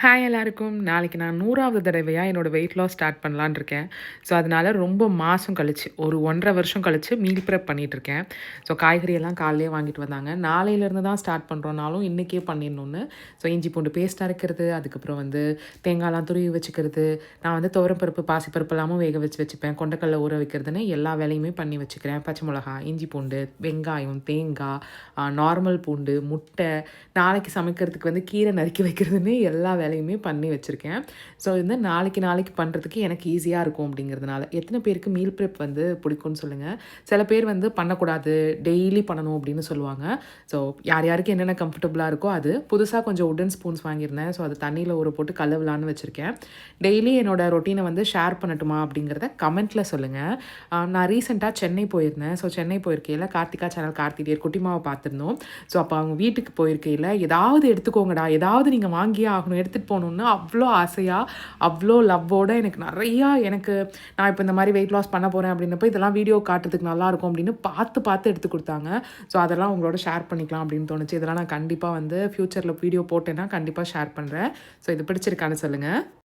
Hi எல்லாருக்கும். நாளைக்கு நான் 100வது தடவையா என்னோட வெயிட் லாஸ் ஸ்டார்ட் பண்ணலான்னு இருக்கேன். ஸோ, அதனால ரொம்ப மாசம் கழிச்சு, ஒரு 1 1/2 வருஷம் கழிச்சு மீல் ப்ரெப் பண்ணிட்டுருக்கேன். ஸோ, காய்கறி எல்லாம் காலையிலேயே வாங்கிட்டு வந்தாங்க. நாளையிலேருந்து தான் ஸ்டார்ட் பண்ணுறோம்னாலும் இன்றைக்கே பண்ணிடணும்னு. ஸோ, இஞ்சி பூண்டு பேஸ்ட் அரைக்கிறது, அதுக்கப்புறம் வந்து தேங்காய்லாம் துருவி வச்சுக்கிறது, நான் வந்து துவரம்பருப்பு, பாசிப்பருப்பு எல்லாமும் வேக வச்சு வச்சுப்பேன். கொண்டைக்கடல ஊற வைக்கிறதுன்னு எல்லா வேலையுமே பண்ணி வச்சுக்கிறேன். பச்சை மிளகா, இஞ்சி பூண்டு, வெங்காயம், தேங்காய், நார்மல் பூண்டு, முட்டை, நாளைக்கு சமைக்கிறதுக்கு வந்து கீரை நறுக்கி வைக்கிறதுன்னு எல்லா வேலையுமே பண்ணி வச்சுருக்கேன். ஸோ வந்து நாளைக்கு நாளைக்கு பண்ணுறதுக்கு எனக்கு ஈஸியாக இருக்கும் அப்படிங்கிறதுனால. எத்தனை பேருக்கு மீல் ப்ரெப் வந்து பிடிக்கும்னு சொல்லுங்கள். சில பேர் வந்து பண்ணக்கூடாது, டெய்லி பண்ணணும் அப்படின்னு சொல்லுவாங்க. ஸோ யார் யாருக்கு என்னென்ன கம்ஃபர்டபுளாக இருக்கோ அது. புதுசாக கொஞ்சம் உட்டன் ஸ்பூன்ஸ் வாங்கியிருந்தேன். ஸோ அது தண்ணியில் ஊற போட்டு கழுவலான்னு வச்சுருக்கேன். டெய்லி என்னோட ரொட்டீனை வந்து ஷேர் பண்ணட்டுமா அப்படிங்கிறத கமெண்ட்டில் சொல்லுங்கள். நான் ரீசெண்டாக சென்னை போயிருந்தேன். ஸோ சென்னை போயிருக்கையில் கார்த்திகா சேனல் கார்த்திகேயர் குட்டிமாவை பார்த்துருந்தோம். ஸோ அப்போ அவங்க வீட்டுக்கு போயிருக்கையில் ஏதாவது எடுத்துக்கோங்கடா, ஏதாவது நீங்கள் வாங்கியே ஆகணும், எடுத்துகிட்டு போகணுன்னு அவ்வளோ ஆசையாக, அவ்வளோ லவ்வோடு எனக்கு நிறையா நான் இப்போ இந்த மாதிரி வெயிட் லாஸ் பண்ண போகிறேன் அப்படின்னப்போ இதெல்லாம் வீடியோ காட்டுறதுக்கு நல்லாயிருக்கும் அப்படின்னு பார்த்து பார்த்து எடுத்து கொடுத்தாங்க. ஸோ அதெல்லாம் உங்களோட ஷேர் பண்ணிக்கலாம் அப்படின்னு தோணுச்சு. இதெல்லாம் நான் கண்டிப்பாக வந்து ஃப்யூச்சரில் வீடியோ போட்டேன்னா கண்டிப்பாக ஷேர் பண்ணுறேன். ஸோ இது பிடிச்சிருக்கான்னு சொல்லுங்கள்.